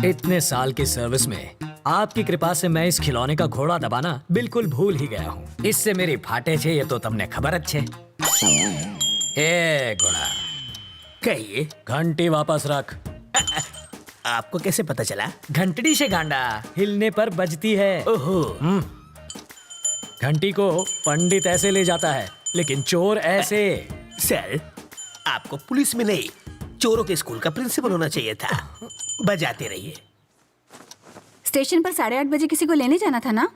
इतने साल की सर्विस में आपकी कृपा से मैं इस खिलौने का घोड़ा दबाना बिल्कुल भूल ही गया हूँ। इससे मेरी फाटे छे ये तो तुमने खबर अच्छे। ए घोड़ा, कहिए, घंटी वापस रख। आपको कैसे पता चला? घंटड़ी से गांडा हिलने पर बजती है। ओहो, घंटी को पंडित ऐसे ले जाता है, लेकिन चोर ऐसे। सर, आपको पुलिस में नहीं, चोरों के स्कूल का प्रिंसिपल होना चाहिए था। बजाते रहिए। स्टेशन पर 8:30 बजे किसी को लेने जाना था ना?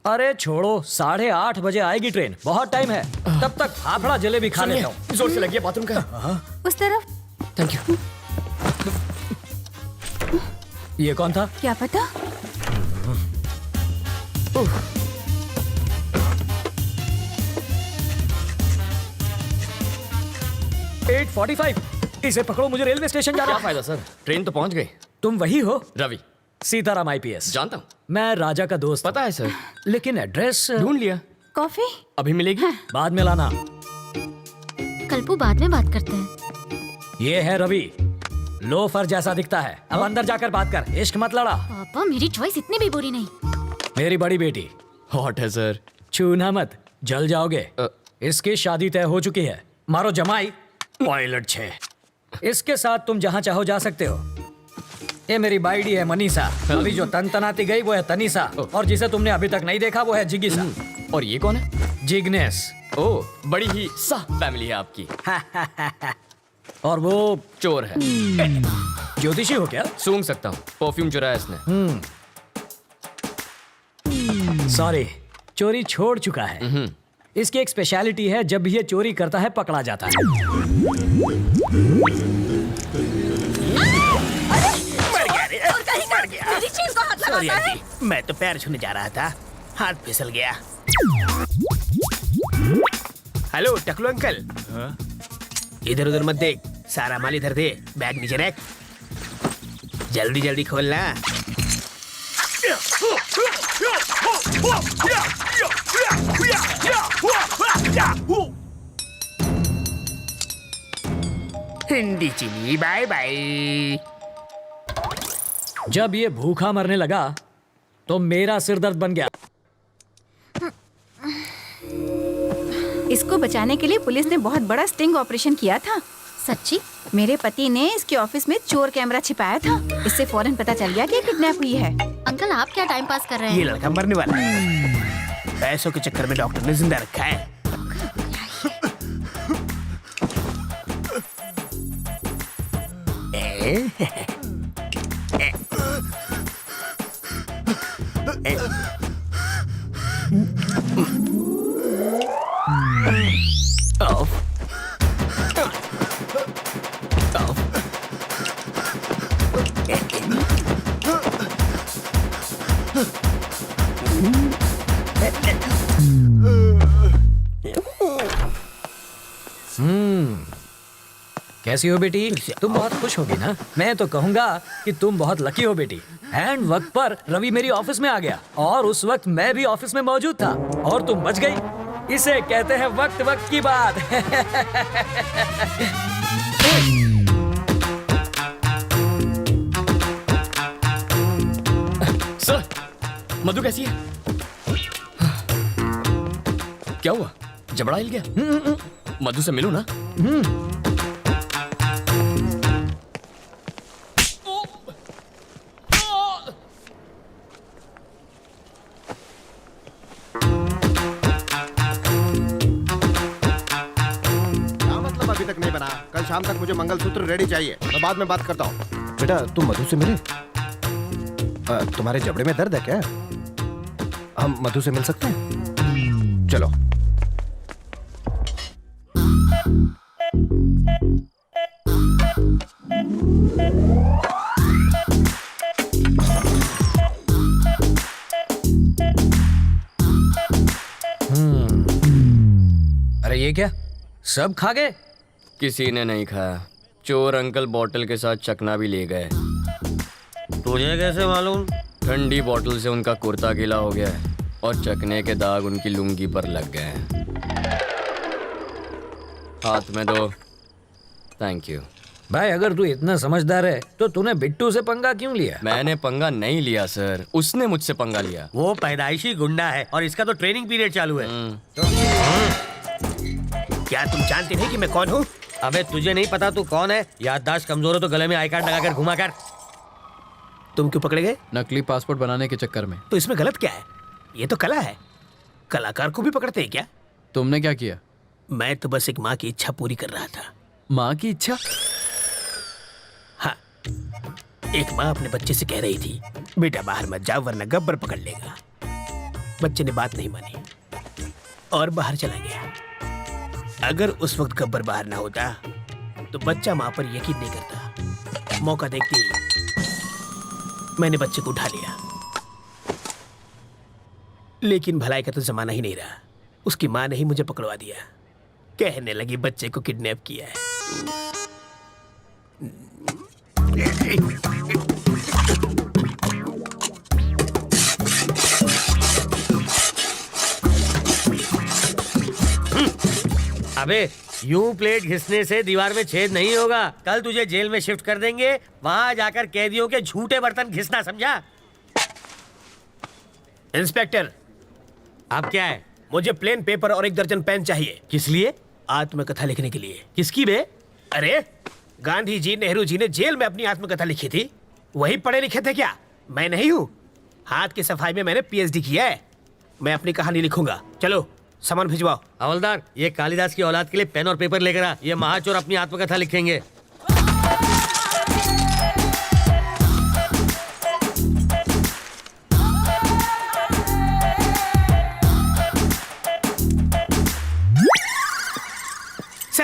अरे छोड़ो, 8:30 बजे आएगी ट्रेन, बहुत टाइम है। तब तक फाफड़ा जलेबी खा लेता हूँ। जोर से लगी बाथरूम का। उस तरफ। Thank you. ये कौन था? क्या पता। 8:45। इसे पकड़ो, मुझे रेलवे स्टेशन जाना क्या है। फायदा सर, ट्रेन तो पहुंच गई। तुम वही हो? रवि। सीताराम IPS। जानता हूँ। मैं राजा का दोस्त। पता है सर। लेकिन एड्रेस ढूंढ लिया। कॉफी अभी मिलेगी? बाद में लाना। कल्पू, बाद में बात करते हैं। ये है रवि, लोफर जैसा दिखता है। अब अंदर जाकर बात कर, इश्क मत लड़ा। पापा, मेरी चॉइस इतनी भी बुरी नहीं। मेरी बड़ी बेटी, हॉट है सर। छूना मत, जल जाओगे। इसकी शादी तय हो चुकी है। मारो जमाई, पायलट 6। इसके साथ तुम जहाँ चाहो जा सकते हो। ये मेरी बाइडी है मनीषा। अभी जो तनतनाती गई वो है तनीषा, और जिसे तुमने अभी तक नहीं देखा वो है जिगिसा। और ये कौन है? जिग्नेस। ओह, बड़ी ही सा फैमिली है आपकी। और वो चोर है। ज्योतिषी हो क्या? सूंघ सकता हूँ, परफ्यूम चुराया इसने। सॉरी, चोरी छोड़ चुका है। इसकी एक स्पेशलिटी है, जब भी ये चोरी करता है पकड़ा जाता है। मर गया। मेरी चीज को हाथ सॉरी लगाता है। आंटी, मैं तो पैर छूने जा रहा था, हाथ फिसल गया। हेलो टकलू अंकल। इधर उधर मत देख, सारा माल इधर दे, बैग नीचे रख। जल्दी जल्दी खोलना। हिंदी चीनी बाय बाय। जब ये भूखा मरने लगा तो मेरा सिर दर्द बन गया। इसको बचाने के लिए पुलिस ने बहुत बड़ा स्टिंग ऑपरेशन किया था। सच्ची? मेरे पति ने इसके ऑफिस में चोर कैमरा छिपाया था। इससे फौरन पता चल गया कि किडनैप हुई है। अंकल, आप क्या टाइम पास कर रहे ये हैं? लड़का मरने वाला है। पैसों के चक्कर में डॉक्टर ने जिंदा रखा है। कैसी हो बेटी? तुम बहुत खुश होगी ना? मैं तो कहूंगा कि तुम बहुत लकी हो बेटी। एंड वक्त पर रवि मेरी ऑफिस में आ गया, और उस वक्त मैं भी ऑफिस में मौजूद था, और तुम बच गई। इसे कहते हैं वक्त वक्त की बात। सर, मधु कैसी है? क्या हुआ? जबड़ा हिल गया? मधु से मिलूं ना? अभी तक नहीं बना। कल शाम तक मुझे मंगलसूत्र रेडी चाहिए। मैं बाद में बात करता हूँ। बेटा, तुम मधु से मिले? तुम्हारे जबड़े में दर्द है क्या? हम मधु से मिल सकते हैं? चलो। अरे ये क्या, सब खा गए? किसी ने नहीं खाया। चोर अंकल बोतल के साथ चकना भी ले गए। तुझे कैसे मालूम? ठंडी बोतल से उनका कुर्ता गीला हो गया है, और चकने के दाग उनकी लुंगी पर लग गए हैं। हाथ में दो। Thank you. भाई अगर तू इतना समझदार है तो तूने बिट्टू से पंगा क्यों लिया? मैंने पंगा नहीं लिया सर, उसने मुझसे पंगा लिया। वो पैदाइशी गुंडा है और इसका तो ट्रेनिंग पीरियड चालू है। क्या तुम जानते नहीं कि मैं कौन हूँ? अबे तुझे नहीं पता तू कौन है? याददाश्त कमजोर हो तो गले में आई कार्ड लगाकर घुमा कर। तुम क्यों पकड़े गए? नकली पासपोर्ट बनाने के चक्कर में। तो इसमें गलत क्या है? ये तो कला है, कलाकार को भी पकड़ते हैं क्या? तुमने क्या किया? मैं तो बस एक माँ की इच्छा पूरी कर रहा था। माँ की इच्छा? हाँ, एक माँ अपने बच्चे से कह रही थी बेटा बाहर मत जाओ वरना गब्बर पकड़ लेगा। बच्चे ने बात नहीं मानी और बाहर चला गया। अगर उस वक्त गब्बर बाहर ना होता तो बच्चा माँ पर यकीन नहीं करता। मौका देखते ही मैंने बच्चे को उठा लिया, लेकिन भलाई का तो जमाना ही नहीं रहा। उसकी माँ ने ही मुझे पकड़वा दिया, कहने लगी बच्चे को किडनैप किया है। अबे यूं प्लेट घिसने से दीवार में छेद नहीं होगा। कल तुझे जेल में शिफ्ट कर देंगे, वहां जाकर कैदियों के झूठे बर्तन घिसना, समझा? इंस्पेक्टर, आप क्या है? मुझे प्लेन पेपर और 1 दर्जन पेन चाहिए। किस लिए? आत्मकथा लिखने के लिए। किसकी बे? अरे गांधी जी, नेहरू जी ने जेल में अपनी आत्मकथा लिखी थी, वही पढ़े लिखे थे क्या? मैं नहीं हूँ। हाथ की सफाई में मैंने PhD किया है। मैं अपनी कहानी लिखूंगा। चलो सामान भिजवाओ। हवलदार, ये कालिदास की औलाद के लिए पेन और पेपर लेकर आ। ये महाचोर अपनी आत्मकथा लिखेंगे।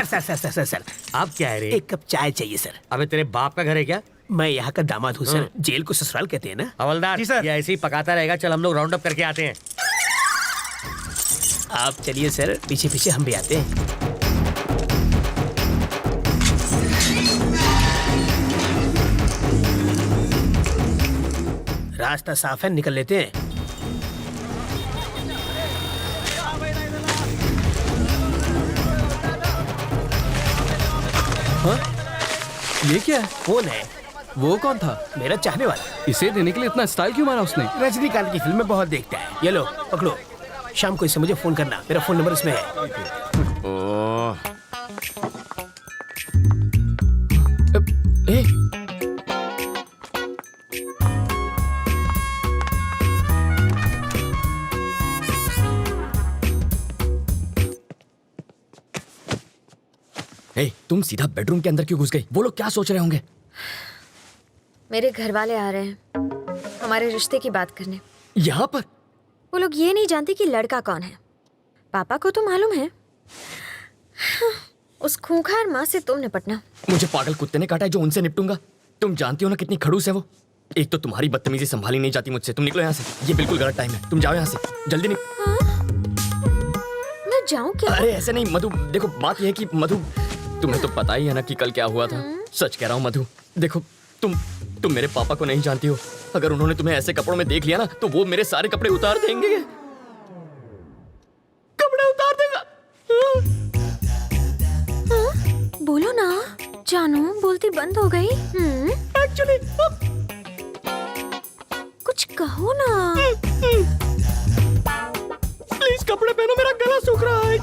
सर, आप क्या है रे? 1 कप चाय चाहिए सर। अबे तेरे बाप का घर है क्या? मैं यहाँ का दामाद हूँ सर। जेल को ससुराल कहते हैं ना। हवलदार जी सर, ये ऐसे ही पकाता रहेगा। चल हम लोग राउंड अप करके आते हैं। आप चलिए सर, पीछे पीछे हम भी आते हैं। रास्ता साफ है, निकल लेते हैं। ये क्या है? कौन है? वो कौन था? मेरा चाहने वाला। इसे देने के लिए इतना स्टाइल क्यों मारा उसने? रजनीकांत की फिल्में बहुत देखता है। ये लो पकड़ो, शाम को इसे मुझे फोन करना। मेरा फोन नंबर इसमें है। ओह, तुम सीधा बेडरूम के अंदर क्यों घुस गई? वो लोग क्या सोच रहे होंगे? मेरे घर वाले आ रहे हैं हमारे रिश्ते की बात करने। यहाँ पर? वो लोग ये नहीं जानते कि लड़का कौन है। पापा को तो मालूम है। उस खूंखार माँ से तुम निपटना। मुझे पागल कुत्ते ने काटा है जो उनसे निपटूंगा। तुम जानती हो ना कितनी खड़ूस है वो। एक तो तुम्हारी बदतमीजी संभाली नहीं जाती मुझसे। तुम निकलो यहाँ से, ये बिल्कुल गलत टाइम है। तुम जाओ यहाँ से जल्दी। मैं जाऊँ क्या? अरे ऐसे नहीं मधु, देखो बात यह है कि मधु, तुम्हें तो पता ही है ना कि कल क्या हुआ था। सच कह रहा हूँ मधु, देखो तुम मेरे पापा को नहीं जानती हो। अगर उन्होंने तुम्हें ऐसे कपड़ों में देख लिया ना तो वो मेरे सारे कपड़े उतार देंगे। कपड़े उतार देगा। बोलो ना जानू, बोलती बंद हो गई। एक्चुअली कुछ कहो ना। प्लीज कपड़े पहनो, मेरा गला सूख रहा है।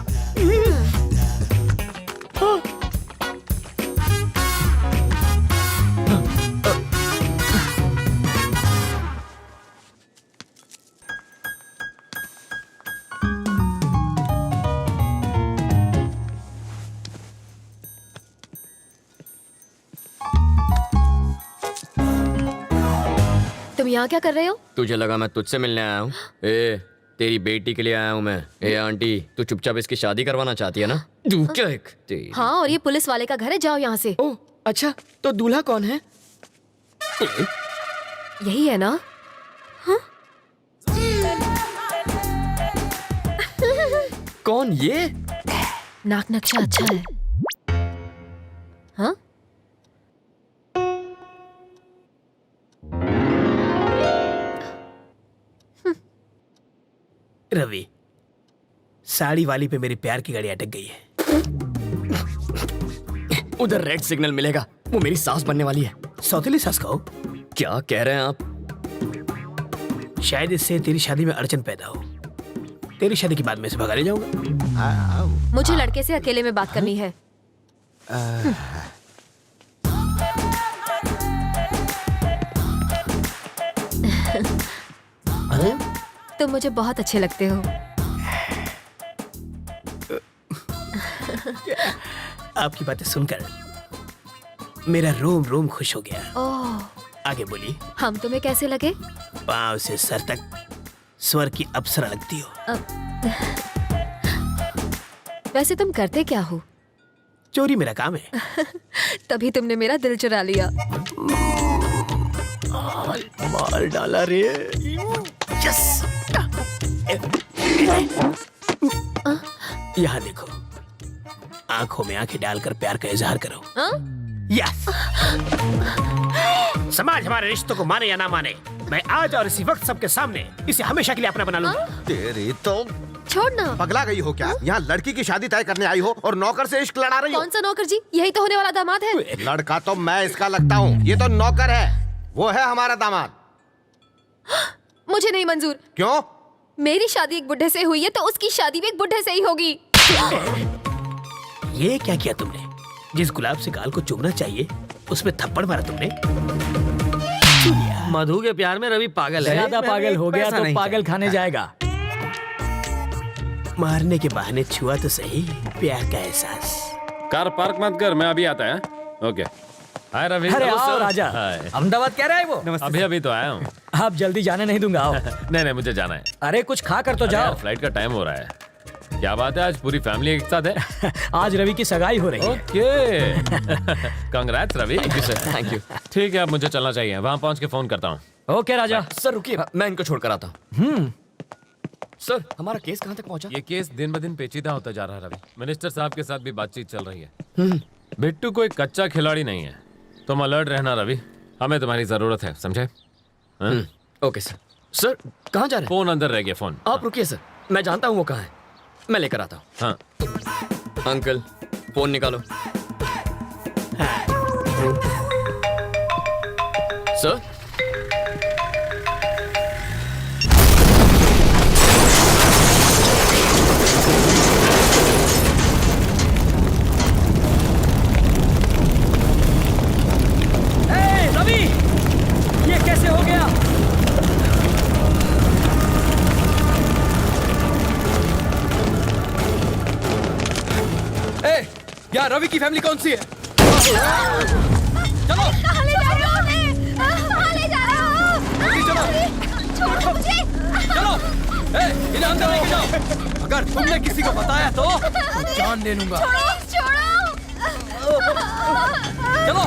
तुम यहाँ क्या कर रहे हो? तुझे लगा मैं तुझसे मिलने आया हूँ? तेरी बेटी के लिए आया हूँ मैं। आंटी, तू चुपचाप इसकी शादी करवाना चाहती है ना? हाँ, और ये पुलिस वाले का घर है, जाओ यहाँ से। ओह अच्छा, तो दूल्हा कौन है? यही है ना? हाँ? कौन ये? नाक नक्शा अच्छा है। हाँ? रवि, साड़ी वाली पे मेरी प्यार की गाड़ी अटक गई है। उधर रेड सिग्नल मिलेगा, वो मेरी सास बनने वाली है। सौतेली सास कहो। क्या कह रहे हैं आप? शायद इससे तेरी शादी में अड़चन पैदा हो। तेरी शादी के बाद मैं इसे भगा ले जाऊंगा। मुझे लड़के से अकेले में बात करनी है। तुम मुझे बहुत अच्छे लगते हो। आपकी बातें सुनकर मेरा रोम रोम खुश हो गया। ओह, आगे बोलिए। हम तुम्हें कैसे लगे? पांव से सर तक स्वर की अप्सरा लगती हो। वैसे तुम करते क्या हो? चोरी मेरा काम है। तभी तुमने मेरा दिल चुरा लिया। मार डाला रे। यस। यहाँ देखो, आंखों में आंखें डालकर प्यार का इजहार करो। यस। समाज हमारे रिश्तों को माने या ना माने, मैं आज और इसी वक्त सबके सामने इसे हमेशा के लिए अपना बना लूंगा। तेरी तो छोड़ना। पगला गई हो क्या? यहाँ लड़की की शादी तय करने आई हो और नौकर से इश्क लड़ा रही हो। कौन सा नौकर जी? यही तो होने वाला दामाद है। लड़का तो मैं इसका लगता हूँ, ये तो नौकर है। वो है हमारा दामाद। मुझे नहीं मंजूर। क्यों? मेरी शादी एक बुढ़े से हुई है तो उसकी शादी भी एक बुढ़े से ही होगी। ये क्या किया तुमने? जिस गुलाब से गाल को चूमना चाहिए उसमें थप्पड़ मारा तुमने। मधु के प्यार में रवि पागल है। ज्यादा पागल हो गया पैसा तो नहीं पागल खाने जाएगा। मारने के बहाने छुआ तो सही प्यार का एहसास। कार पार्क मत कर, मैं अभी आता है। ओके। हाय रवि। अरे हेलो आओ सर। राजा, हाय। अहमदाबाद कह रहा है वो। अभी अभी तो आया हूँ। आप जल्दी जाने नहीं दूंगा, आओ। नहीं नहीं, मुझे जाना है। अरे कुछ खा कर तो अरे यार, जाओ। फ्लाइट का टाइम हो रहा है। क्या बात है, आज पूरी फैमिली एक साथ है? आज रवि की सगाई हो रही है। Okay. Congrats Ravi. Thank you. ठीक है, अब मुझे चलना चाहिए। वहाँ पहुँच के फोन करता हूँ। ओके राजा। सर रुकिए, मैं इनको छोड़कर आता हूँ। सर, हमारा केस कहाँ तक पहुँचा? ये केस दिन ब दिन पेचीदा होता जा रहा है रवि। मिनिस्टर साहब के साथ भी बातचीत चल रही है। बिट्टू कोई कच्चा खिलाड़ी नहीं है। तुम अलर्ट रहना रवि, हमें तुम्हारी जरूरत है, समझे? Okay sir. सर, कहाँ जा रहे हैं? फोन अंदर रह गया। फोन आप रुकिए सर, मैं जानता हूँ वो कहाँ है, मैं लेकर आता हूँ। हाँ। अंकल, फोन निकालो। सर, रवि, ये कैसे हो गया? यार रवि की फैमिली कौन सी है? कहाँ ले जा रहे हो उन्हें? कहाँ ले जा रहे हो? छोड़ो मुझे। चलो, इन्हें अंदर लेके जाओ। अगर तुमने किसी को बताया तो जान ले लूंगा। छोड़ो। चलो।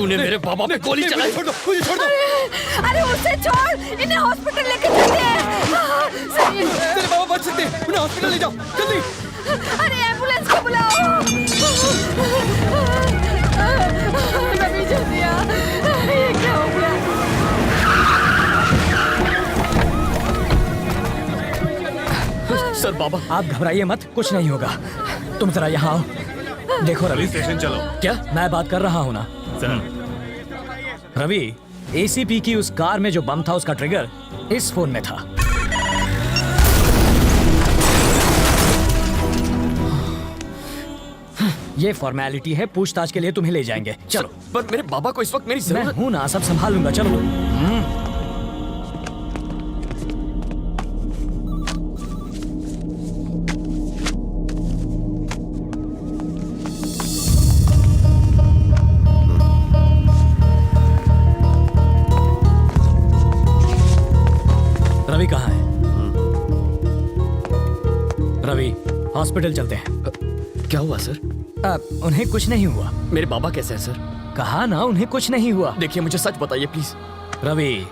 तूने मेरे बाबा पे गोली चलाई। छोड़ दो, मुझे छोड़ दो। अरे उसे छोड़, इन्हें हॉस्पिटल लेके चलते हैं। सही है। तेरे बाबा बच सकते हैं, उन्हें हॉस्पिटल ले जाओ जल्दी। अरे एम्बुलेंस को बुलाओ। रवि जल्दी आ, ये क्या हो गया? सर बाबा, आप घबराइए मत, कुछ नहीं होगा। तुम जरा यहाँ आओ। देखो रवि, स्टेशन चलो। क्या मैं बात कर रहा हूँ ना? रवि, एसीपी की उस कार में जो बम था उसका ट्रिगर इस फोन में था। ये फॉर्मेलिटी है, पूछताछ के लिए तुम्हें ले जाएंगे। चलो। पर मेरे बाबा को इस वक्त मेरी मैं जरूरत। हूं ना, सब संभाल लूंगा। चलो। रवि कहाँ है? रवि, हॉस्पिटल चलते हैं। क्या हुआ सर? उन्हें कुछ नहीं हुआ। मेरे बाबा कैसे हैं सर? कहा ना उन्हें कुछ नहीं हुआ। देखिए मुझे सच बताइए प्लीज। रवि,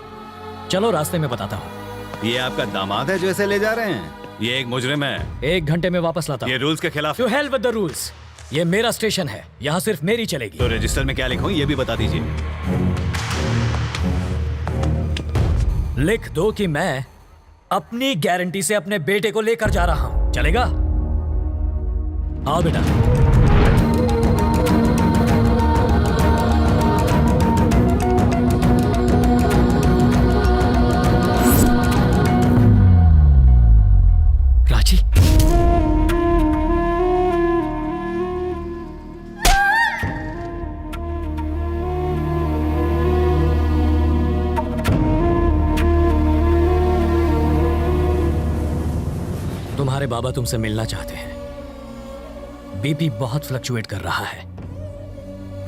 चलो रास्ते में बताता हूँ। ये आपका दामाद है जो ऐसे ले जा रहे हैं? ये एक मुजरिम है। 1 घंटे में वापस लाता हूँ। ये रूल्स के खिलाफ। To hell with the rules. ये मेरा स्टेशन है, यहाँ सिर्फ मेरी चलेगी। तो रजिस्टर में क्या लिखूं ये भी बता दीजिए। लिख दो कि मैं अपनी गारंटी से अपने बेटे को लेकर जा रहा हूँ। चलेगा? आओ बेटा। राजी, तुम्हारे बाबा तुमसे मिलना चाहते हैं। बीपी बहुत फ्लक्चुएट कर रहा है।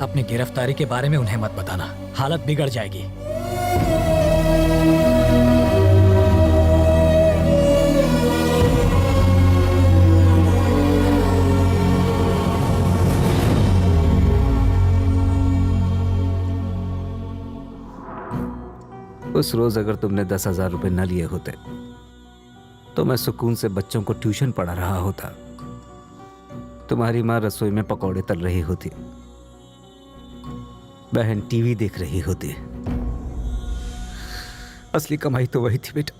अपनी गिरफ्तारी के बारे में उन्हें मत बताना, हालत बिगड़ जाएगी। उस रोज अगर तुमने 10,000 रुपए न लिए होते तो मैं सुकून से बच्चों को ट्यूशन पढ़ा रहा होता। तुम्हारी माँ रसोई में पकौड़े तल रही होती, बहन टीवी देख रही होती। असली कमाई तो वही थी बेटा,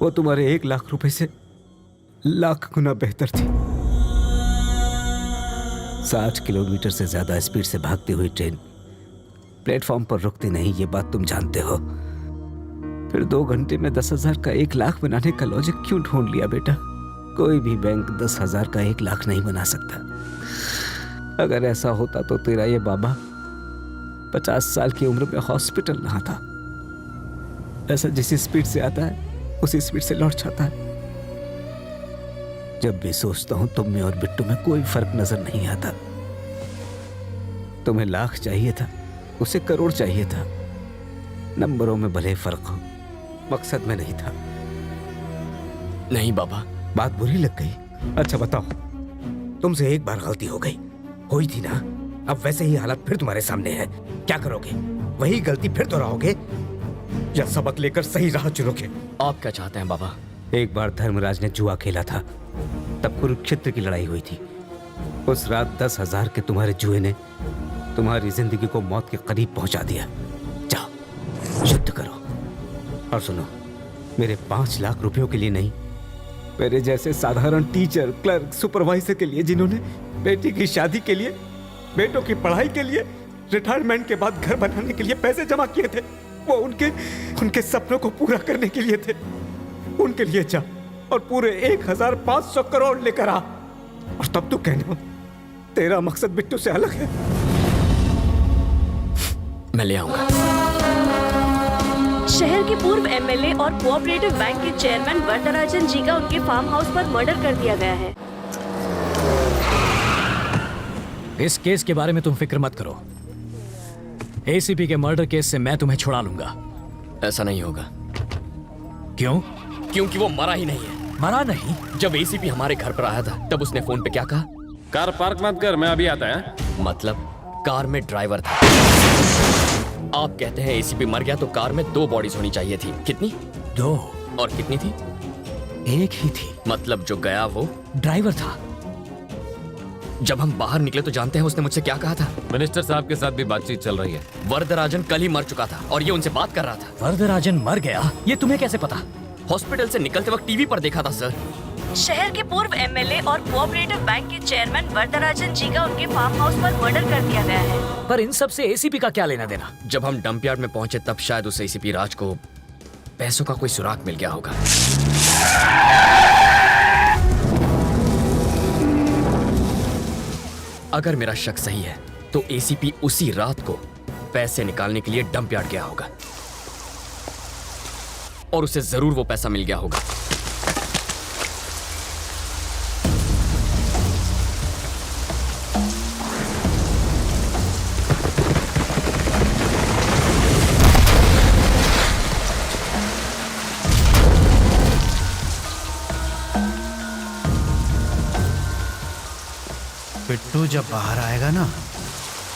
वो तुम्हारे 1 लाख रुपए से लाख गुना बेहतर थी। 60 किलोमीटर से ज्यादा स्पीड से भागती हुई ट्रेन प्लेटफॉर्म पर रुकती नहीं, ये बात तुम जानते हो। फिर 2 घंटे में 10,000 का 1 लाख बनाने का लॉजिक क्यों ढूंढ लिया बेटा? कोई भी बैंक 10,000 का 1 लाख नहीं बना सकता। अगर ऐसा होता तो तेरा ये बाबा 50 साल की उम्र में हॉस्पिटल ना था। ऐसा जिस स्पीड से आता है उसी स्पीड से लौट जाता है। जब भी सोचता हूं तुम में और बिट्टू में कोई फर्क नजर नहीं आता। तुम्हें लाख चाहिए था, उसे करोड़ चाहिए था। नंबरों में भले फर्क हो, मकसद में नहीं था। नहीं बाबा। बात बुरी लग गई? अच्छा बताओ, तुमसे एक बार गलती हो गई, हुई थी ना? अब वैसे ही हालात फिर तुम्हारे सामने है। क्या करोगे? वही गलती फिर दोहराओगे या सबक लेकर सही राह चुनोगे? आप क्या चाहते हैं बाबा? एक बार धर्मराज ने जुआ खेला था, तब कुरुक्षेत्र की लड़ाई हुई थी। उस रात 10,000 के तुम्हारे जुए ने तुम्हारी जिंदगी को मौत के करीब पहुंचा दिया। जाओ युद्ध करो। और सुनो, मेरे 5 लाख रुपयों के लिए नहीं, मेरे जैसे साधारण टीचर, क्लर्क, सुपरवाइजर के लिए जिन्होंने बेटी की शादी के लिए, बेटों की पढ़ाई के लिए, रिटायरमेंट के बाद घर बनाने के लिए पैसे जमा किए थे, वो उनके सपनों को पूरा करने के लिए थे। उनके लिए जा और पूरे 1,500 करोड़ लेकर आ, और तब तू कहना तेरा मकसद बिट्टू से अलग है। मैं ले आऊंगा। शहर के पूर्व एमएलए और कोऑपरेटिव बैंक के चेयरमैन वरदराजन जी का उनके फार्म हाउस पर मर्डर कर दिया गया है। इस केस के बारे में तुम फिक्र मत करो। एसीपी के मर्डर केस से मैं तुम्हें छुड़ा लूंगा। ऐसा नहीं होगा। क्यों? क्योंकि वो मरा ही नहीं है। मरा नहीं? जब एसीपी हमारे घर पर आया था तब उसने फोन पे क्या कहा? कार पार्क मत कर, मैं अभी आता है। मतलब कार में ड्राइवर था। आप कहते हैं एसीपी मर गया तो कार में 2 बॉडीज होनी चाहिए थी। कितनी? 2। और कितनी थी? 1 ही थी। मतलब जो गया वो ड्राइवर था। जब हम बाहर निकले तो जानते हैं उसने मुझसे क्या कहा था? मिनिस्टर साहब के साथ भी बातचीत चल रही है। वरदराजन कल ही मर चुका था और ये उनसे बात कर रहा था। वरदराजन मर गया? ये तुम्हें कैसे पता? हॉस्पिटल से निकलते वक्त टीवी पर देखा था सर। शहर के पूर्व एमएलए और कोऑपरेटिव बैंक के चेयरमैन वरदराजन जी का उनके फार्म हाउस पर मर्डर कर दिया गया है। पर इन सब से एसीपी का क्या लेना देना? जब हम डंप यार्ड में पहुंचे तब शायद उस एसीपी राज को पैसों का कोई सुराग मिल गया होगा। अगर मेरा शक सही है तो एसीपी उसी रात को पैसे निकालने के लिए डंप यार्ड गया होगा और उसे जरूर वो पैसा मिल गया होगा। बिट्टू जब बाहर आएगा ना,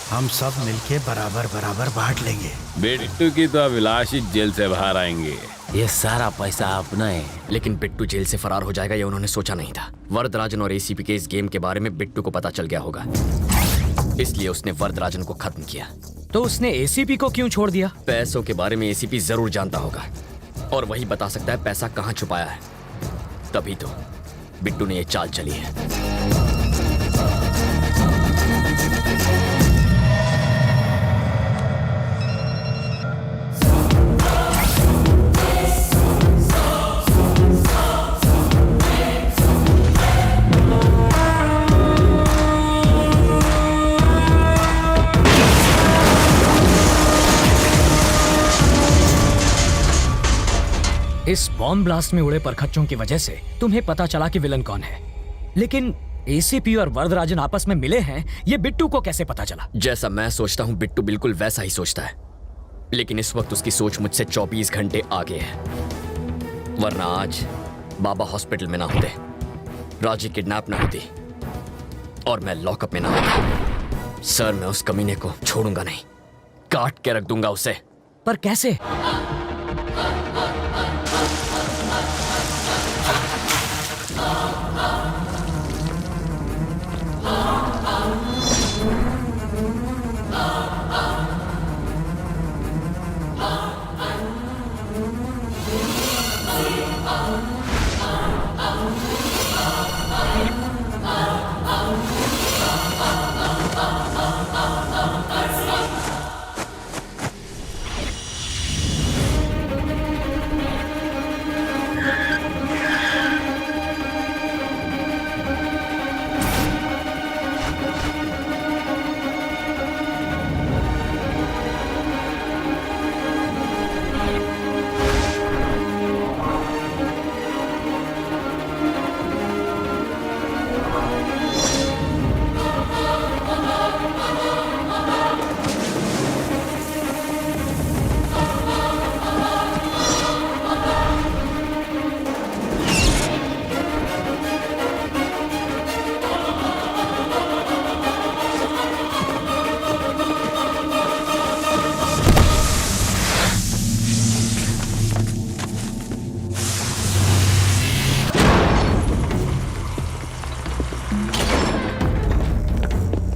हम सब मिलके बराबर बराबर बांट लेंगे। बिट्टू की तो अभिलाष ही जेल से बाहर आएंगे। ये सारा पैसा अपना है। लेकिन बिट्टू जेल से फरार हो जाएगा ये उन्होंने सोचा नहीं था। वरदराजन और एसीपी के इस गेम के बारे में बिट्टू को पता चल गया होगा, इसलिए उसने वरदराजन को खत्म किया। तो उसने एसीपी को क्यों छोड़ दिया? पैसों के बारे में एसीपी जरूर जानता होगा और वही बता सकता है पैसा कहाँ छुपाया है। तभी तो बिट्टू ने ये चाल चली है। इस बॉम्ब ब्लास्ट में उड़े परखच्चों की वजह से तुम्हें पता चला कि विलन कौन है, लेकिन एसीपी और वरदराजन आपस में मिले हैं, ये बिट्टू को कैसे पता चला? जैसा मैं सोचता हूँ बिट्टू बिल्कुल वैसा ही सोचता है, लेकिन इस वक्त उसकी सोच मुझसे 24 घंटे आगे है। वरना आज बाबा हॉस्पिटल में ना होते, राजी किडनैप ना होती और मैं लॉकअप में ना होता। सर, मैं उस कमीने को छोड़ूंगा नहीं, काट के रख दूंगा उसे। पर कैसे?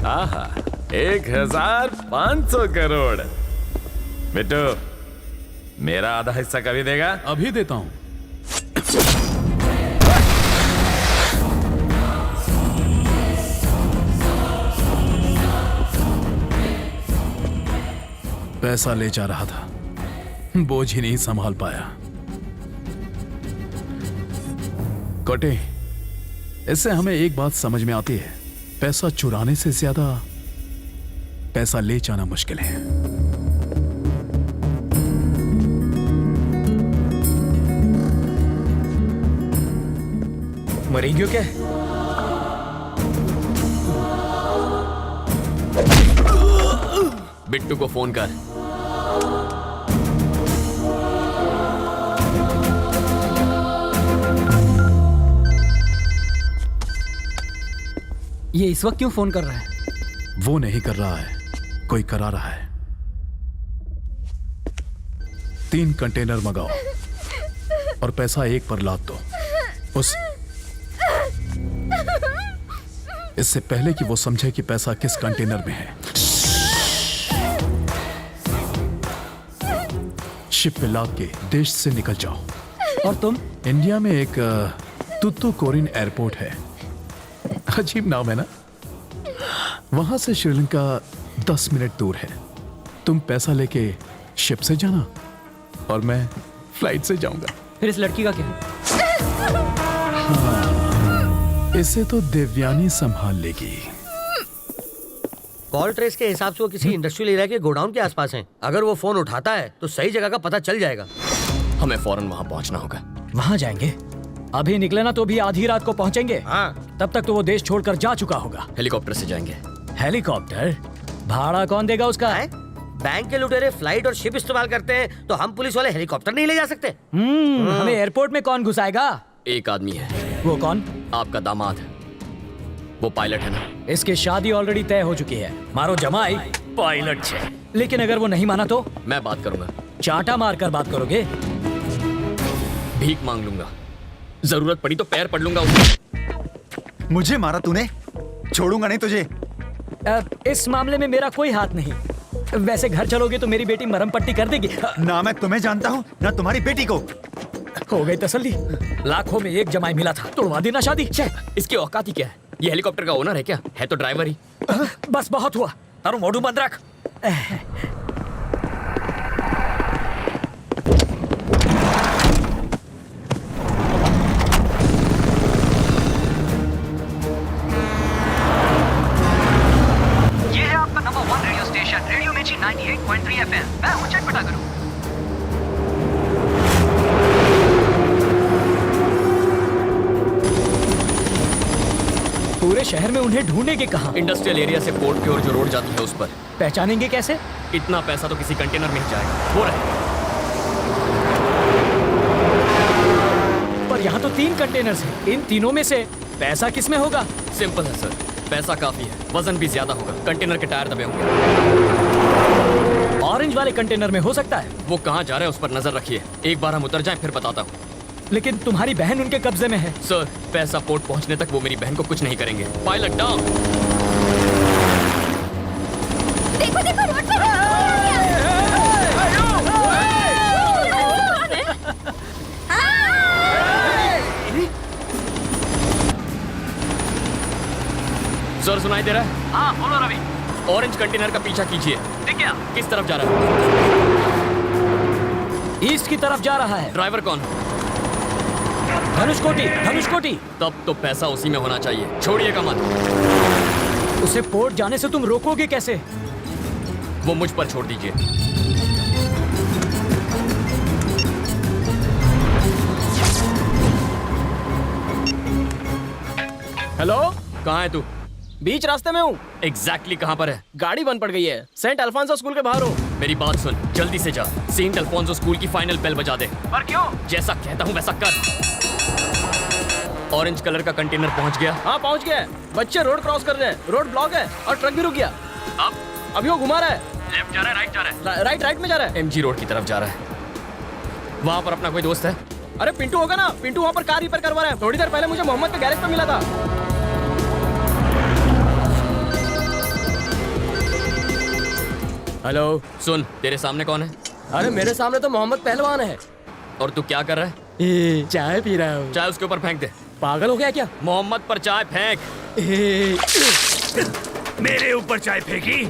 आहा, 1500 करोड़। बिट्टू, मेरा आधा हिस्सा कभी देगा? अभी देता हूं। पैसा ले जा रहा था, बोझ ही नहीं संभाल पाया। कोटे, इससे हमें एक बात समझ में आती है, पैसा चुराने से ज्यादा पैसा ले जाना मुश्किल है। मरी क्यों क्या? बिट्टू को फोन कर। ये इस वक्त क्यों फोन कर रहा है? वो नहीं कर रहा है, कोई करा रहा है। 3 कंटेनर मंगाओ और पैसा एक पर लाद दो। उस इससे पहले कि वो समझे कि पैसा किस कंटेनर में है, शिप पे लाद के देश से निकल जाओ। और तुम? इंडिया में एक तुतुकोरिन एयरपोर्ट है, अजीब नाम है ना। वहां से श्रीलंका 10 मिनट दूर है। तुम पैसा लेके शिप से जाना और मैं फ्लाइट से जाऊंगा। फिर इस लड़की का क्या? इसे तो देवयानी संभाल लेगी। कॉल ट्रेस के हिसाब से वो किसी इंडस्ट्रियल एरिया के गोडाउन के आसपास हैं। अगर वो फोन उठाता है तो सही जगह का पता चल जाएगा। हमें फौरन वहां पहुंचना होगा। वहां जाएंगे? अभी निकले ना तो भी आधी रात को पहुंचेंगे। हाँ। तब तक तो वो देश छोड़कर जा चुका होगा। हेलीकॉप्टर से जाएंगे। हेलीकॉप्टर? भाड़ा कौन देगा उसका? बैंक के लुटेरे फ्लाइट और शिप इस्तेमाल करते हैं तो हम पुलिस वाले हेलीकॉप्टर नहीं ले जा सकते। हमें एयरपोर्ट में कौन घुसाएगा? एक आदमी है। वो कौन? आपका दामाद। वो पायलट है ना। इसकी शादी ऑलरेडी तय हो चुकी है। मारो जमाई पायलट है। लेकिन अगर वो नहीं माना तो? मैं बात करूंगा। चाटा मारकर बात करोगे? भीख मांग लूंगा, जरूरत पड़ी तो पैर पड़ लूंगा उसके। मुझे मारा तूने, छोड़ूंगा नहीं तुझे। इस मामले में मेरा कोई हाथ नहीं। वैसे घर चलोगे तो मेरी बेटी मरहम पट्टी कर देगी। ना मैं तुम्हें जानता हूँ ना तुम्हारी बेटी को। हो गई तसल्ली। लाखों में एक जमाई मिला था, तोड़वा देना शादी। इसकी औकात ही क्या है? ये हेलीकॉप्टर का ओनर है क्या? है तो ड्राइवर ही। बस बहुत हुआ, तारू मोड़ू बंद रख। ये है आपका नंबर 1 रेडियो स्टेशन, रेडियो मिर्ची 98.3 FM। मैं हूं चटपटा करूं। पूरे शहर में उन्हें ढूंढेंगे कहाँ? इंडस्ट्रियल एरिया से पोर्ट की ओर जो रोड जाती है उस पर। पहचानेंगे कैसे? इतना पैसा तो किसी कंटेनर में ही जाएगा। हो रहा है। पर यहाँ तो 3 कंटेनर्स हैं। इन तीनों में से पैसा किस में होगा? सिंपल है सर, पैसा काफी है, वजन भी ज्यादा होगा। कंटेनर के टायर दबे होंगे। ऑरेंज वाले कंटेनर में हो सकता है। वो कहाँ जा रहे हैं उस पर नजर रखिए। एक बार हम उतर जाएं फिर बताता हूँ। लेकिन तुम्हारी बहन उनके कब्जे में है। सर, पैसा पोर्ट पहुंचने तक वो मेरी बहन को कुछ नहीं करेंगे। Pilot down. देखो देखो रोड पे सर, सुनाई दे रहा है? हाँ बोलो रवि। ऑरेंज कंटेनर का पीछा कीजिए। ठीक है। किस तरफ जा रहा है? ईस्ट की तरफ जा रहा है। ड्राइवर कौन? धनुषकोटी। धनुषकोटी। तब तो पैसा उसी में होना चाहिए। छोड़िएगा मत। उसे पोर्ट जाने से तुम रोकोगे कैसे? वो मुझ पर छोड़ दीजिए। हेलो, कहाँ है तू? बीच रास्ते में हूँ। एग्जैक्टली कहाँ पर है? गाड़ी बंद पड़ गई है। सेंट अल्फांसो स्कूल के बाहर हूँ। मेरी बात सुन, जल्दी से जा। सेंट अल्फोंसो स्कूल की फाइनल बेल बजा दे। पर क्यों? जैसा कहता हूँ वैसा कर। ऑरेंज कलर का कंटेनर पहुँच गया? हाँ पहुँच गया है। बच्चे रोड क्रॉस कर रहे हैं। रोड ब्लॉक है और ट्रक भी रुक गया। अब अभी वो घुमा रहा है। लेफ्ट जा रहा है, राइट जा रहा है? राइट में जा रहा है। एमजी रोड की तरफ जा रहा है। वहाँ पर अपना कोई दोस्त है? अरे पिंटू होगा ना। पिंटू वहाँ पर कार रिपेयर करवा रहा है। थोड़ी देर पहले मुझे मोहम्मद के गैरेज पे मिला था। हेलो, सुन, तेरे सामने कौन है? अरे मेरे सामने तो मोहम्मद पहलवान है। और तू क्या कर रहा है? चाय पी रहा हूँ। चाय उसके ऊपर फेंक दे। पागल हो गया क्या? मोहम्मद पर चाय फेंक। मेरे ऊपर चाय फेंकी?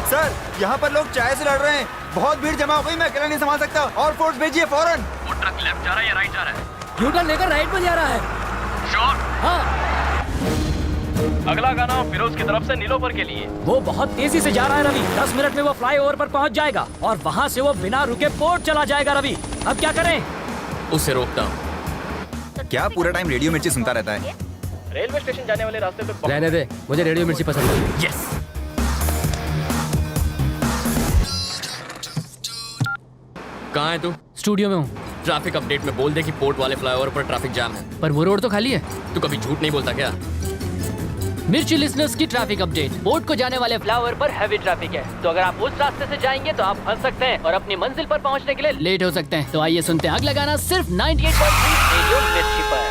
सर, यहाँ पर लोग चाय से लड़ रहे हैं। बहुत भीड़ जमा हो गई, मैं अकेला नहीं संभाल सकता। और फोर्स भेजिए फौरन। वो ट्रक लेफ्ट जा रहा है या राइट जा रहा है? यूटर्न लेकर राइट में जा रहा है। श्योर? हाँ। अगला गाना फिरोज की तरफ से नीलोफर के लिए। वो बहुत तेजी से जा रहा है रवि। 10 मिनट में वो फ्लाईओवर पर पहुंच जाएगा और वहां से वो बिना रुके पोर्ट चला जाएगा। रवि, अब क्या करें? उसे रोकता हूँ। क्या पूरा टाइम रेडियो मिर्ची सुनता रहता है? रेलवे स्टेशन जाने वाले रास्ते पे रहने दे, मुझे रेडियो मिर्ची पसंद है। यस। कहाँ है तू? स्टूडियो में हूँ। ट्रैफिक अपडेट में बोल दे कि पोर्ट वाले फ्लाईओवर पर ट्रैफिक जाम है। पर वो रोड तो खाली है। तू कभी झूठ नहीं बोलता क्या? मिर्ची लिसनर्स की ट्रैफिक अपडेट। बोट को जाने वाले फ्लावर पर हैवी ट्रैफिक है, तो अगर आप उस रास्ते से जाएंगे तो आप फंस सकते हैं और अपनी मंजिल पर पहुंचने के लिए लेट हो सकते हैं। तो आइए सुनते हैं आग लगाना सिर्फ 98.3 रेडियो मिर्ची पर।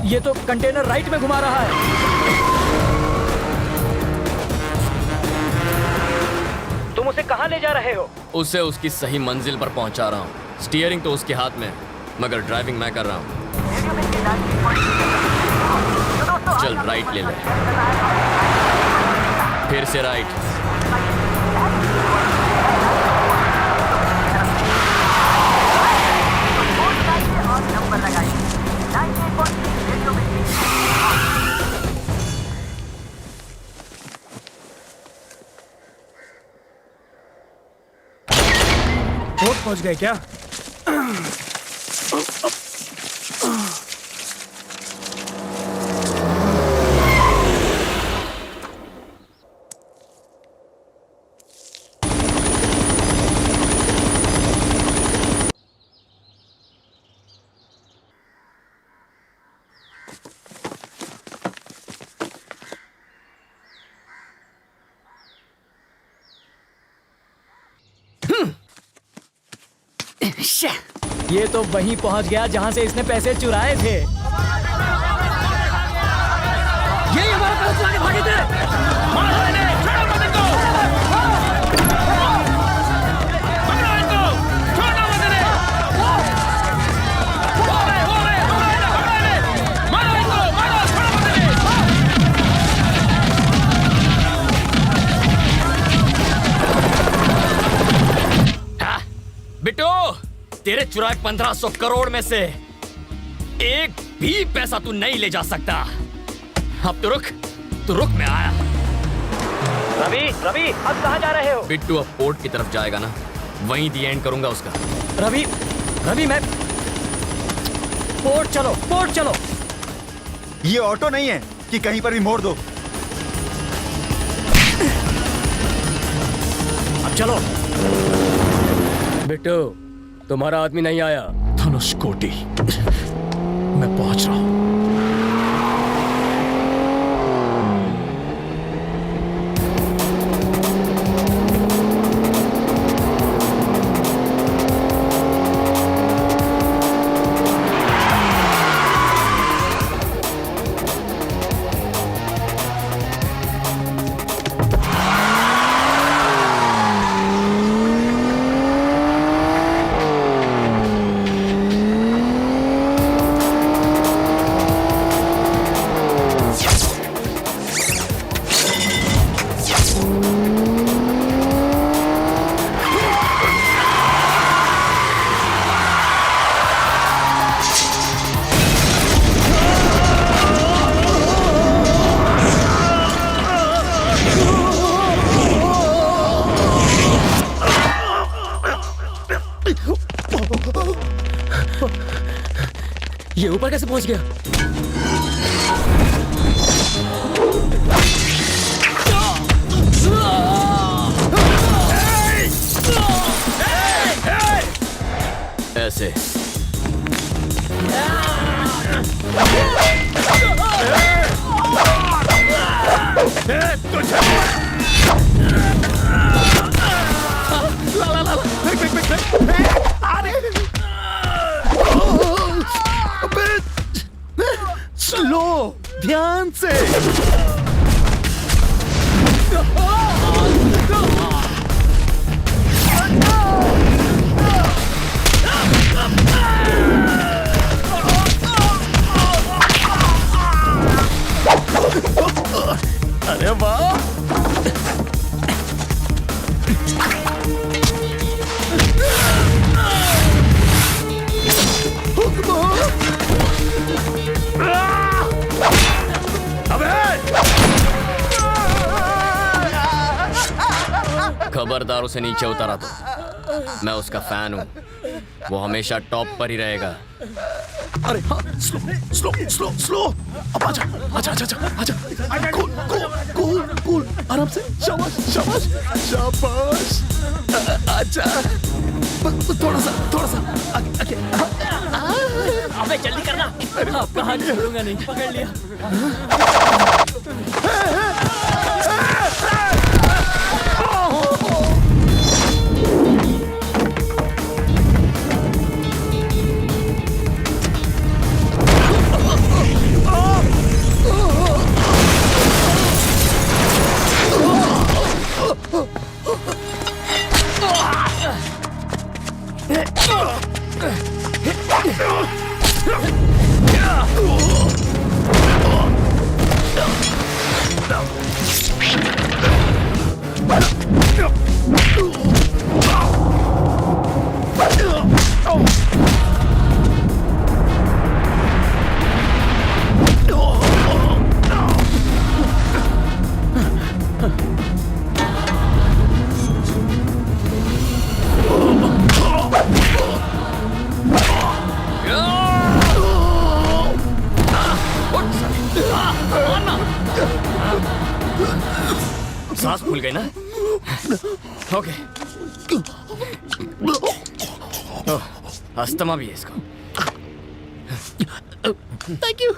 ये तो कंटेनर राइट में घुमा रहा है। तुम उसे कहाँ ले जा रहे हो? उसे उसकी सही मंजिल पर पहुंचा रहा हूँ। स्टीयरिंग तो उसके हाथ में है, मगर ड्राइविंग मैं कर रहा हूँ। चल राइट ले ले, फिर से राइट। बोट पहुंच गए क्या? ये तो वहीं पहुंच गया जहां से इसने पैसे चुराए थे। ये हमारा पैसा चुरा के भागे थे। मारो इन्हें, छोड़ो मत इनको। पकड़ो इनको, छोड़ो मत इन्हें। हो रहे, पकड़ो इन्हें। मारो इनको, मारो, छोड़ो मत इन्हें। बिट्टू, तेरे चुराए 1500 करोड़ में से एक भी पैसा तू नहीं ले जा सकता। अब तो रुक, मैं आया। रवि, अब कहाँ जा रहे हो? बिट्टू अब पोर्ट की तरफ जाएगा ना, वहीं दी एंड करूंगा उसका। रवि मैं पोर्ट चलो। ये ऑटो नहीं है कि कहीं पर भी मोड़ दो। अब चलो। बिट्टू, तुम्हारा आदमी नहीं आया। धनुषकोटि, मैं पहुंच रहा हूं। ये ऊपर कैसे पहुंच गया? ऐसे स्लो, ध्यान से। अरे वाह, खबरदार उसे नीचे उतारा तो मैं उसका फैन हूँ, वो हमेशा टॉप पर ही रहेगा। अरे हाँ, स्लो। अब आजा। कूल, आराम से। शाबाश। आजा, थोड़ा सा आगे। अबे जल्दी करना। अब कहाँ छोड़ूंगा नहीं, पकड़ लिया। सांस फूल गई ना? ओके। अस्थमा भी है इसको। Thank you.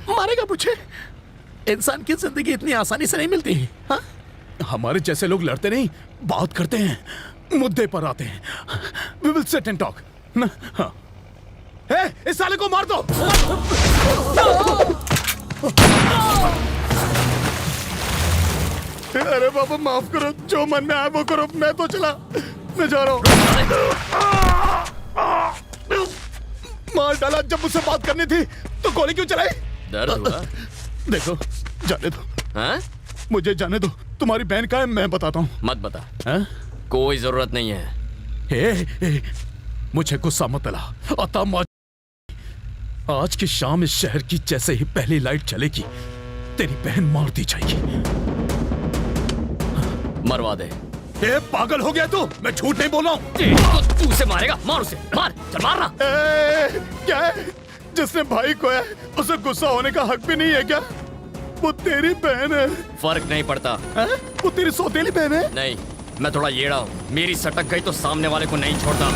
मारेगा मुझे? इंसान की जिंदगी इतनी आसानी से नहीं मिलती। हाँ? हमारे जैसे लोग लड़ते नहीं, बात करते हैं, मुद्दे पर आते हैं। We will sit and talk. ना? हाँ। इस साले को मार दो। अरे बाबा माफ करो, जो मन में आया वो करो, मैं तो चला, मैं जा रहा हूँ। मार डाला। जब मुझसे बात करनी थी तो गोली क्यों चलाई? दर्द हुआ? देखो, जाने दो। हाँ? मुझे जाने दो। तुम्हारी बहन का है, मैं बताता हूँ। मत बता। हाँ? कोई जरूरत नहीं है। मुझे गुस्सा मत दिला। आज की शाम इस शहर की जैसे ही पहली लाइट चलेगी, तेरी बहन मार दी जाएगी। मरवा दे। पागल हो गया तू? मैं झूठ नहीं बोल रहा हूँ। तो तू उसे मारेगा? मार उसे, मार, चल मारना। क्या है? जिसने भाई को है उसे गुस्सा होने का हक भी नहीं है क्या? वो तेरी बहन है। फर्क नहीं पड़ता। वो तेरी सौतेली बहन है? नहीं, मैं थोड़ा येड़ा हूँ। मेरी सटक गई तो सामने वाले को नहीं छोड़ता।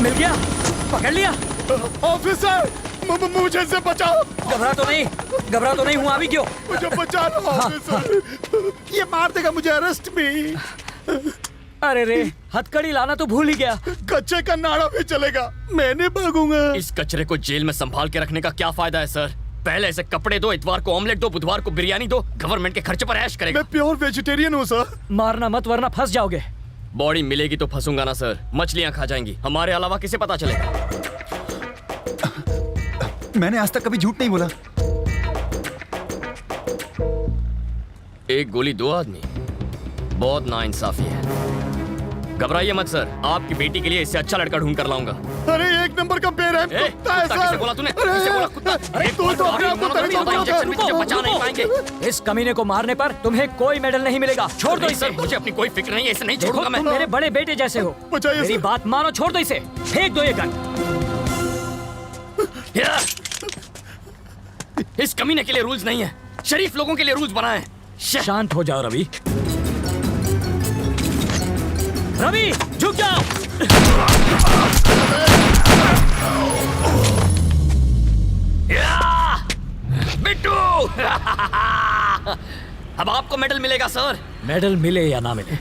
मिल गया, पकड़ लिया। ऑफिसर, मुझे इससे बचाओ। घबरा तो नहीं हूँ अभी। क्यों? मुझे बचा लो ऑफिसर। ये मार देगा मुझे, अरेस्ट भी। अरे रे, हथकड़ी लाना तो भूल ही गया। कच्चे का नाड़ा भी चलेगा, मैं नहीं भागूंगा। इस कचरे को जेल में संभाल के रखने का क्या फायदा है सर? पहले ऐसे कपड़े दो, इतवार को ऑमलेट दो, बुधवार को बिरयानी दो, गवर्नमेंट के खर्चे पर ऐश करेगा। मैं प्योर वेजिटेरियन हूँ सर। मारना मत वरना फंस जाओगे। बॉडी मिलेगी तो फंसूंगा ना सर। मछलियाँ खा जाएंगी, हमारे अलावा किसे पता चलेगा? मैंने आज तक कभी झूठ नहीं बोला। एक गोली दो आदमी, बहुत नाइंसाफी है। घबराइए मत सर, आपकी बेटी के लिए इससे अच्छा लड़का ढूंढ कर लाऊंगा। अरे एक नंबर का बेरहम कुत्ता है सर। किसे बोला तूने? किसे बोला कुत्ता? अरे तू तो अपने आप को इंजेक्शन भी तुझे बचा नहीं पाएंगे। इस कमीने को मारने पर तुम्हें कोई मेडल नहीं मिलेगा। छोड़ दो इसे। मुझे अपनी कोई फिक्र नहीं है, इसे नहीं छोड़ूंगा मैं। तुम मेरे बड़े बेटे जैसे हो। मेरी बात मानो, छोड़ दो इसे। फेंक दो ये गन। इस कमीने के लिए रूल्स नहीं है, शरीफ लोगों के लिए रूल्स बनाए हैं। शांत हो जाओ रवि। रवि, झुक जाओ। बिट्टू। अब आपको मेडल मिलेगा सर। मेडल मिले या ना मिले,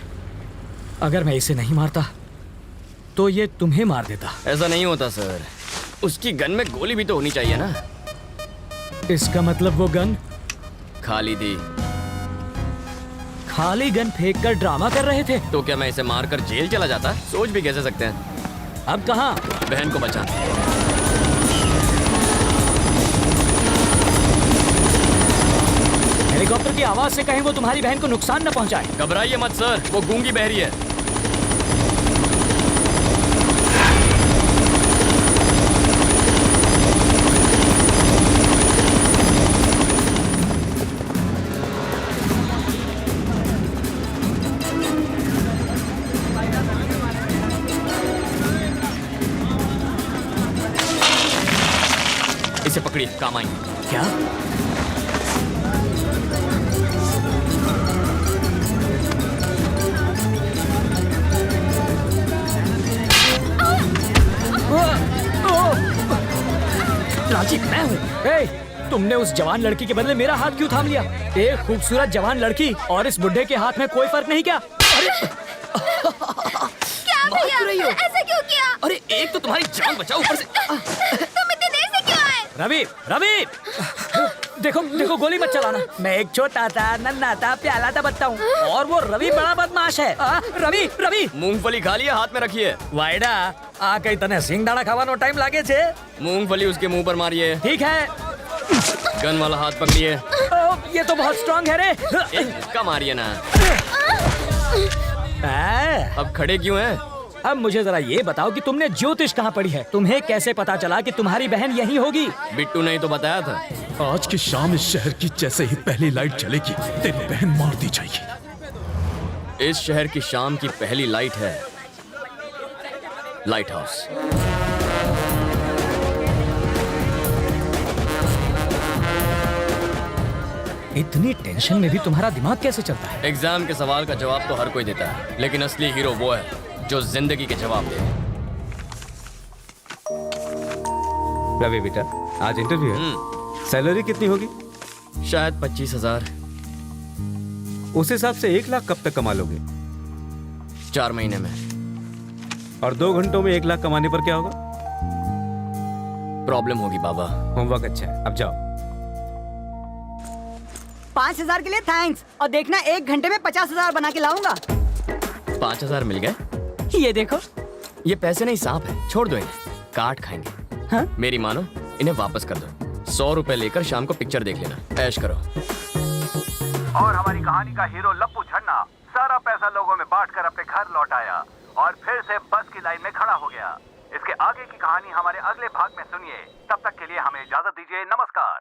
अगर मैं इसे नहीं मारता तो ये तुम्हें मार देता। ऐसा नहीं होता सर, उसकी गन में गोली भी तो होनी चाहिए ना। इसका मतलब वो गन खाली थी। खाली गन फेंक कर ड्रामा कर रहे थे। तो क्या मैं इसे मारकर जेल चला जाता? सोच भी कैसे सकते हैं। अब कहाँ? बहन को बचाना। हेलीकॉप्टर की आवाज से कहीं वो तुम्हारी बहन को नुकसान न पहुंचाए। घबराइए मत सर, वो गूंगी बहरी है। इसे पकड़िए, काम आएंगे। क्या? हाजी मैं हूँ। ए, तुमने उस जवान लड़की के बदले मेरा हाथ क्यों थाम लिया? एक खूबसूरत जवान लड़की और इस बुढ़े के हाथ में कोई फर्क नहीं क्या? अरे क्या भैया ऐसा क्यों किया? अरे एक तो तुम्हारी जान बचाओ, ऊपर से तुम इतनी देर से क्यों आए? रवि, रवि, देखो देखो गोली मत चलाना। मैं एक छोटा सा नन्हा सा प्याला सा बच्चा हूँ और वो रवि बड़ा बदमाश है। रवि, रवि, मूंगफली खा लिया, हाथ में रखिए। वाइडा आ कई तने सिंगदाणा खावानो टाइम लागे छे। मूंगफली उसके मुंह पर मारिए। ठीक है। गन वाला हाथ पकड़िए। ये तो बहुत स्ट्रांग है रे। इसका मारिए ना। अब खड़े क्यों हैं? अब मुझे जरा ये बताओ कि तुमने ज्योतिष कहाँ पढ़ी है? तुम्हें कैसे पता चला कि तुम्हारी बहन यही होगी? बिट्टू ने ही तो बताया था। आज की शाम इस शहर की जैसे ही पहली लाइट चलेगी तेरी बहन मार दी जाएगी। इस शहर की शाम की पहली लाइट है लाइट हाउस। इतनी टेंशन में भी तुम्हारा दिमाग कैसे चलता है? एग्जाम के सवाल का जवाब तो हर कोई देता है, लेकिन असली हीरो वो है जो जिंदगी के जवाब दे। रवि बेटा, आज इंटरव्यू है। सैलरी कितनी होगी? शायद 25,000। उस हिसाब से 1 लाख कब तक कमा लोगे? 4 महीने में। और 2 घंटों में 1 लाख कमाने पर क्या होगा? प्रॉब्लम होगी बाबा। होमवर्क अच्छा है, अब जाओ। 5,000 के लिए थैंक्स, और देखना 1 घंटे में 50,000 बना के लाऊंगा। 5,000 मिल गए? ये देखो। ये पैसे नहीं, सांप है, छोड़ दो इन्हें, काट खाएंगे। हाँ? मेरी मानो, इन्हें वापस कर दो। 100 रुपए लेकर शाम को पिक्चर देख लेना, ऐश करो। और हमारी कहानी का हीरो लप्पू छन्ना सारा पैसा लोगों में बांटकर अपने घर लौट आया और फिर से बस की लाइन में खड़ा हो गया। इसके आगे की कहानी हमारे अगले भाग में सुनिए। तब तक के लिए हमें इजाजत दीजिए, नमस्कार।